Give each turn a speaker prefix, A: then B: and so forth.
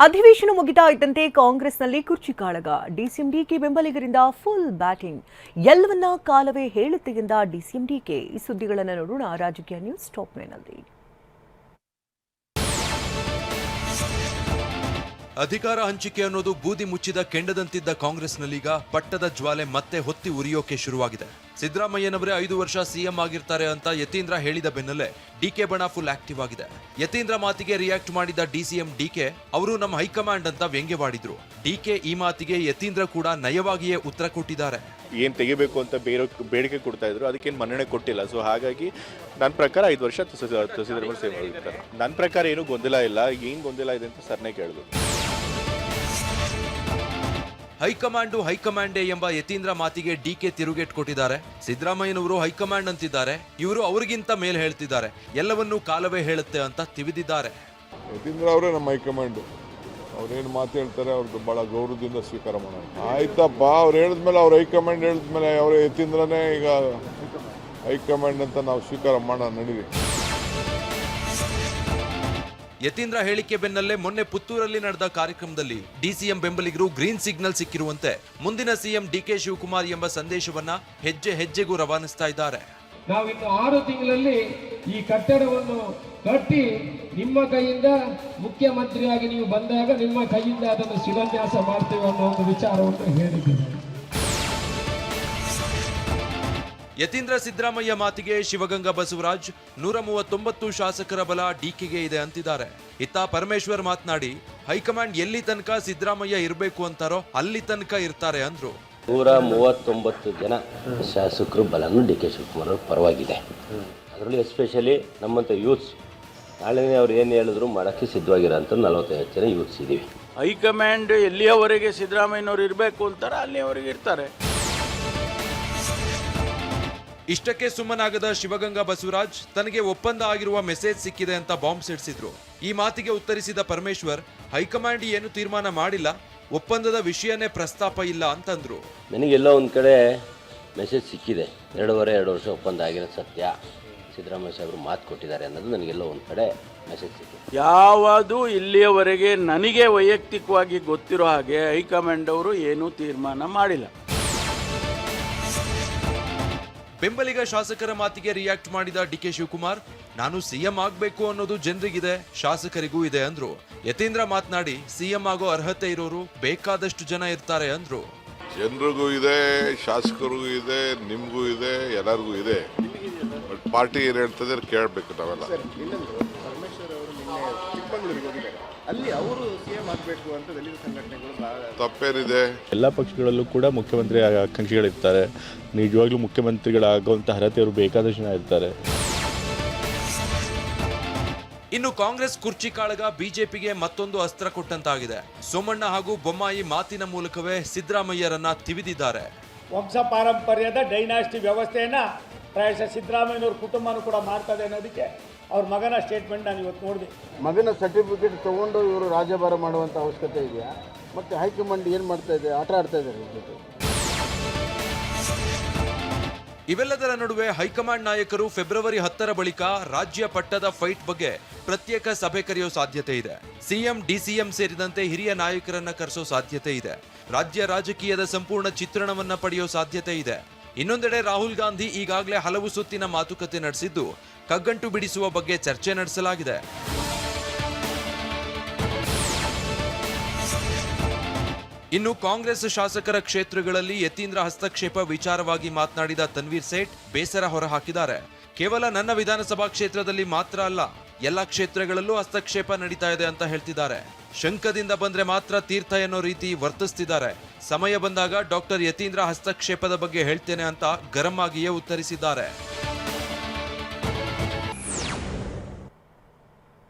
A: ಅಧಿವೇಶನ ಮುಗಿತಾ ಇದ್ದಂತೆ ಕಾಂಗ್ರೆಸ್ನಲ್ಲಿ ಕುರ್ಚಿ ಕಾಳಗ. ಡಿಸಿಎಂ ಡಿಕೆ ಬೆಂಬಲಿಗರಿಂದ ಫುಲ್ ಬ್ಯಾಟಿಂಗ್. ಎಲ್ಲವನ್ನ ಕಾಲವೇ ಹೇಳುತ್ತೆ ಎಂದ ಡಿಸಿಎಂ ಡಿಕೆ. ಈ ಸುದ್ದಿಗಳನ್ನು ನೋಡೋಣ ರಾಜಕೀಯ ನ್ಯೂಸ್ ಟಾಪ್ ಲೈನ್ನಲ್ಲಿ.
B: ಅಧಿಕಾರ ಹಂಚಿಕೆ ಅನ್ನೋದು ಬೂದಿ ಮುಚ್ಚಿದ ಕೆಂಡದಂತಿದ್ದ ಕಾಂಗ್ರೆಸ್ನಲ್ಲೀಗ ಪಟ್ಟದ ಜ್ವಾಲೆ ಮತ್ತೆ ಹೊತ್ತಿ ಉರಿಯೋಕೆ ಶುರುವಾಗಿದೆ. ಸಿದ್ದರಾಮಯ್ಯನವರೇ 5 ವರ್ಷ ಸಿಎಂ ಆಗಿರ್ತಾರೆ ಅಂತ ಯತೀಂದ್ರ ಹೇಳಿದ ಬೆನ್ನಲ್ಲೇ ಡಿಕೆ ಬಣ ಫುಲ್ ಆಕ್ಟಿವ್ ಆಗಿದೆ. ಯತೀಂದ್ರ ಮಾತಿಗೆ ರಿಯಾಕ್ಟ್ ಮಾಡಿದ ಡಿಸಿಎಂ ಡಿಕೆ ಅವರು ನಮ್ಮ ಹೈಕಮಾಂಡ್ ಅಂತ ವ್ಯಂಗ್ಯವಾಡಿದ್ರು. ಡಿಕೆ ಈ ಮಾತಿಗೆ ಯತೀಂದ್ರ ಕೂಡ ನಯವಾಗಿಯೇ ಉತ್ತರ ಕೊಟ್ಟಿದ್ದಾರೆ.
C: ಏನ್ ತೆಗಿಬೇಕು ಅಂತ ಬೇಡಿಕೆ ಕೊಡ್ತಾ ಇದ್ರು, ಅದಕ್ಕೇನು ಮನ್ನಣೆ ಕೊಟ್ಟಿಲ್ಲ. ಸೊ ಹಾಗಾಗಿ ನನ್ನ ಪ್ರಕಾರ 5 ವರ್ಷ ಸಿದ್ದರಾಮಯ್ಯ ಸೇಮ್ ಆಗಿರ್ತಾರೆ. ನನ್ನ ಪ್ರಕಾರ ಏನು ಗೊಂದಲ ಇಲ್ಲ. ಏನ್ ಗೊಂದಲ ಇದೆ ಅಂತ ಸರ್ನೇ ಕೇಳಿದ್ರು.
B: ಹೈಕಮಾಂಡೇ ಎಂಬ ಯತೀಂದ್ರ ಮಾತಿಗೆ ಡಿಕೆ ತಿರುಗೇಟ್ ಕೊಟ್ಟಿದ್ದಾರೆ. ಸಿದ್ದರಾಮಯ್ಯನವರು ಹೈಕಮಾಂಡ್ ಅಂತಿದ್ದಾರೆ, ಇವರು ಅವರಿಗಿಂತ ಮೇಲೆ ಹೇಳ್ತಿದ್ದಾರೆ, ಎಲ್ಲವನ್ನೂ ಕಾಲವೇ ಹೇಳುತ್ತೆ ಅಂತ ತಿವಿದಿದ್ದಾರೆ.
D: ಯತೀಂದ್ರ ಅವರೇ ನಮ್ಮ ಹೈಕಮಾಂಡ್. ಅವ್ರೇನು ಮಾತು ಹೇಳ್ತಾರೆ ಅವ್ರದ್ದು ಬಹಳ ಗೌರವದಿಂದ ಸ್ವೀಕಾರ ಮಾಡೋಣ. ಆಯ್ತಪ್ಪ, ಅವ್ರು ಹೇಳಿದ್ಮೇಲೆ ಅವ್ರ ಹೈಕಮಾಂಡ್ ಹೇಳಿದ್ಮೇಲೆ ಅವರೇ ಯತೀಂದ್ರನೇ ಈಗ ಹೈಕಮಾಂಡ್ ಅಂತ ನಾವು ಸ್ವೀಕಾರ ಮಾಡೋಣ, ನಡೀರಿ.
B: ಯತೀಂದ್ರ ಹೇಳಿಕೆ ಬೆನ್ನಲ್ಲೇ ಮೊನ್ನೆ ಪುತ್ತೂರಲ್ಲಿ ನಡೆದ ಕಾರ್ಯಕ್ರಮದಲ್ಲಿ ಡಿಸಿಎಂ ಬೆಂಬಲಿಗರು ಗ್ರೀನ್ ಸಿಗ್ನಲ್ ಸಿಕ್ಕಿರುವಂತೆ ಮುಂದಿನ ಸಿಎಂ ಡಿಕೆ ಶಿವಕುಮಾರ್ ಎಂಬ ಸಂದೇಶವನ್ನ ಹೆಜ್ಜೆ ಹೆಜ್ಜೆಗೂ ರವಾನಿಸ್ತಾ ಇದ್ದಾರೆ.
E: ನಾವಿನ್ನು 6 ತಿಂಗಳಲ್ಲಿ ಈ ಕಟ್ಟಡವನ್ನು ಕಟ್ಟಿ ನಿಮ್ಮ ಕೈಯಿಂದ ಮುಖ್ಯಮಂತ್ರಿಯಾಗಿ ನೀವು ಬಂದಾಗ ನಿಮ್ಮ ಕೈಯಿಂದ ಅದನ್ನು ಶಿಲಾನ್ಯಾಸ ಮಾಡ್ತೇವೆ ಅನ್ನೋ ಒಂದು ವಿಚಾರವನ್ನು ಹೇಳಿದ್ದೇವೆ.
B: ಯತೀಂದ್ರ ಸಿದ್ದರಾಮಯ್ಯ ಮಾತಿಗೆ ಶಿವಗಂಗಾ ಬಸವರಾಜ್ 139 ಶಾಸಕರ ಬಲ ಡಿಕೆಗೆ ಇದೆ ಅಂತಿದ್ದಾರೆ. ಇತ್ತ ಪರಮೇಶ್ವರ್ ಮಾತನಾಡಿ ಹೈಕಮಾಂಡ್ ಎಲ್ಲಿ ತನಕ ಸಿದ್ದರಾಮಯ್ಯ ಇರಬೇಕು ಅಂತಾರೋ ಅಲ್ಲಿ ತನಕ ಇರ್ತಾರೆ ಅಂದ್ರು.
F: 139 ಜನ ಶಾಸಕರು ಬಲನು ಡಿಕೆ ಶಿವಕುಮಾರ್ ಅವ್ರ ಪರವಾಗಿದೆ. ಅದರಲ್ಲಿ ಎಸ್ಪೆಷಲಿ ನಮ್ಮಂಥ ಯೂತ್ಸ್ ನಾಳೆನೇ ಅವ್ರು ಏನು ಹೇಳಿದ್ರು ಮಾಡೋಕ್ಕೆ ಸಿದ್ಧವಾಗಿರೋಂಥ 45 ಜನ ಯೂತ್ಸ್ ಇದ್ದೀವಿ.
G: ಹೈಕಮಾಂಡ್ ಎಲ್ಲಿಯವರೆಗೆ ಸಿದ್ದರಾಮಯ್ಯನವರು ಇರಬೇಕು ಅಂತಾರೆ ಅಲ್ಲಿಯವರೆಗೆ ಇರ್ತಾರೆ.
B: ಇಷ್ಟಕ್ಕೆ ಸುಮ್ಮನಾಗದ ಶಿವಗಂಗಾ ಬಸವರಾಜ್ ತನಗೆ ಒಪ್ಪಂದ ಆಗಿರುವ ಮೆಸೇಜ್ ಸಿಕ್ಕಿದೆ ಅಂತ ಬಾಂಬ್ ಸಿಡಿಸಿದ್ರು. ಈ ಮಾತಿಗೆ ಉತ್ತರಿಸಿದ ಪರಮೇಶ್ವರ್ ಹೈಕಮಾಂಡ್ ಏನು ತೀರ್ಮಾನ ಮಾಡಿಲ್ಲ, ಒಪ್ಪಂದದ ವಿಷಯನೇ ಪ್ರಸ್ತಾಪ ಇಲ್ಲ ಅಂತಂದ್ರು.
F: ನನಗೆಲ್ಲ ಒಂದು ಕಡೆ ಮೆಸೇಜ್ ಸಿಕ್ಕಿದೆ, 2 ವರ್ಷ ಒಪ್ಪಂದ ಆಗಿರೋದು ಸತ್ಯ, ಸಿದ್ದರಾಮಯ್ಯ ಸಾಹೇಬರು ಮಾತು ಕೊಟ್ಟಿದ್ದಾರೆ ಅನ್ನೋದು ನನಗೆಲ್ಲ ಒಂದು ಕಡೆ ಮೆಸೇಜ್ ಸಿಕ್ಕಿದೆ.
G: ಯಾವುದು ಇಲ್ಲಿಯವರೆಗೆ ನನಗೆ ವೈಯಕ್ತಿಕವಾಗಿ ಗೊತ್ತಿರೋ ಹಾಗೆ ಹೈಕಮಾಂಡ್ ಅವರು ಏನೂ ತೀರ್ಮಾನ ಮಾಡಿಲ್ಲ.
B: ಬೆಂಬಲಿಗ ಶಾಸಕರ ಮಾತಿಗೆ ರಿಯಾಕ್ಟ್ ಮಾಡಿದ ಡಿಕೆ ಶಿವಕುಮಾರ್ ನಾನು ಸಿಎಂ ಆಗಬೇಕು ಅನ್ನೋದು ಜನರಿಗಿದೆ, ಶಾಸಕರಿಗೂ ಇದೆ ಅಂದ್ರು. ಯತೀಂದ್ರ ಮಾತನಾಡಿ ಸಿಎಂ ಆಗೋ ಅರ್ಹತೆ ಇರೋರು ಬೇಕಾದಷ್ಟು ಜನ ಇರ್ತಾರೆ ಅಂದ್ರು.
D: ಜನರಿಗೂ ಇದೆ, ಶಾಸಕರಿಗೂ ಇದೆ, ನಿಮಗೂ ಇದೆ, ಎಲ್ಲರಿಗೂ ಇದೆ. ಬಟ್ ಪಾರ್ಟಿ ಏನು ಹೇಳ್ತದೆ ಕೇಳಬೇಕು ನಾವೆಲ್ಲ.
C: ಅಲ್ಲಿ ಅವರು ಸಿಎಂ ಆಗಬೇಕು ಅಂತ ದಲಿತ ಸಂಘಟನೆಗಳು
D: ತಪ್ಪೇನಿದೆ.
H: ಎಲ್ಲ ಪಕ್ಷಗಳಲ್ಲೂ ಕೂಡ ಮುಖ್ಯಮಂತ್ರಿ ಆಕಾಂಕ್ಷಿಗಳಿರ್ತಾರೆ. ನಿಜವಾಗ್ಲೂ ಮುಖ್ಯಮಂತ್ರಿಗಳಾಗುವಂಥ ಅರ್ಹತೆ ಅವರು ಬೇಕಾದಷ್ಟು ಜನ ಇರ್ತಾರೆ.
B: ಇನ್ನು ಕಾಂಗ್ರೆಸ್ ಕುರ್ಚಿ ಕಾಳಗ ಬಿಜೆಪಿಗೆ ಮತ್ತೊಂದು ಅಸ್ತ್ರ ಕೊಟ್ಟಂತಾಗಿದೆ. ಸೋಮಣ್ಣ ಹಾಗೂ ಬೊಮ್ಮಾಯಿ ಮಾತಿನ ಮೂಲಕವೇ ಸಿದ್ದರಾಮಯ್ಯರನ್ನ ತಿವಿದಿದ್ದಾರೆ.
E: ವಂಶ ಪಾರಂಪರ್ಯದ ಡೈನಾಸ್ಟಿ ವ್ಯವಸ್ಥೆಯನ್ನ ಪ್ರಾಯಶಃ ಸಿದ್ದರಾಮಯ್ಯನವ್ರ ಕುಟುಂಬನೂ ಕೂಡ ಮಾಡ್ತದೆ ಅನ್ನೋದಕ್ಕೆ ಅವ್ರ ಮಗನ ಸ್ಟೇಟ್ಮೆಂಟ್ ನಾನು ಇವತ್ತು ನೋಡಿದೆ.
I: ಮಗನ ಸರ್ಟಿಫಿಕೇಟ್ ತಗೊಂಡು ಇವರು ರಾಜ್ಯಭಾರ ಮಾಡುವಂಥ ಅವಶ್ಯಕತೆ ಇದೆಯಾ? ಮತ್ತು ಹೈಕಮಾಂಡ್ ಏನು ಮಾಡ್ತಾ ಇದೆ? ಆಟ ಆಡ್ತಾ ಇದ್ದಾರೆ.
B: ಇವೆಲ್ಲದರ ನಡುವೆ ಹೈಕಮಾಂಡ್ ನಾಯಕರು ಫೆಬ್ರವರಿ 10ರ ಬಳಿಕ ರಾಜ್ಯ ಪಟ್ಟದ ಫೈಟ್ ಬಗ್ಗೆ ಪ್ರತ್ಯೇಕ ಸಭೆ ಕರೆಯೋ ಸಾಧ್ಯತೆ ಇದೆ. ಸಿಎಂ ಡಿಸಿಎಂ ಸೇರಿದಂತೆ ಹಿರಿಯ ನಾಯಕರನ್ನ ಕರೆಸೋ ಸಾಧ್ಯತೆ ಇದೆ. ರಾಜ್ಯ ರಾಜಕೀಯದ ಸಂಪೂರ್ಣ ಚಿತ್ರಣವನ್ನ ಪಡೆಯೋ ಸಾಧ್ಯತೆ ಇದೆ. ಇನ್ನೊಂದೆಡೆ ರಾಹುಲ್ ಗಾಂಧಿ ಈಗಾಗಲೇ ಹಲವು ಸುತ್ತಿನ ಮಾತುಕತೆ ನಡೆಸಿದ್ದು ಕಗ್ಗಂಟು ಬಿಡಿಸುವ ಬಗ್ಗೆ ಚರ್ಚೆ ನಡೆಸಲಾಗಿದೆ. ಇನ್ನು ಕಾಂಗ್ರೆಸ್ ಶಾಸಕರ ಕ್ಷೇತ್ರಗಳಲ್ಲಿ ಯತೀಂದ್ರ ಹಸ್ತಕ್ಷೇಪ ವಿಚಾರವಾಗಿ ಮಾತನಾಡಿದ ತನ್ವೀರ್ ಸೇಠ್ ಬೇಸರ ಹೊರಹಾಕಿದ್ದಾರೆ. ಕೇವಲ ನನ್ನ ವಿಧಾನಸಭಾ ಕ್ಷೇತ್ರದಲ್ಲಿ ಮಾತ್ರ ಅಲ್ಲ, ಎಲ್ಲ ಕ್ಷೇತ್ರಗಳಲ್ಲೂ ಹಸ್ತಕ್ಷೇಪ ನಡೀತಾ ಇದೆ ಅಂತ ಹೇಳ್ತಿದ್ದಾರೆ. ಶಂಕದಿಂದ ಬಂದ್ರೆ ಮಾತ್ರ ತೀರ್ಥ ಎನ್ನೋ ರೀತಿ ವರ್ತಿಸ್ತಿದ್ದಾರೆ. ಸಮಯ ಬಂದಾಗ ಡಾಕ್ಟರ್ ಯತೀಂದ್ರ ಹಸ್ತಕ್ಷೇಪದ ಬಗ್ಗೆ ಹೇಳ್ತೇನೆ ಅಂತ ಗರಂ ಆಗಿಯೇ ಉತ್ತರಿಸಿದ್ದಾರೆ.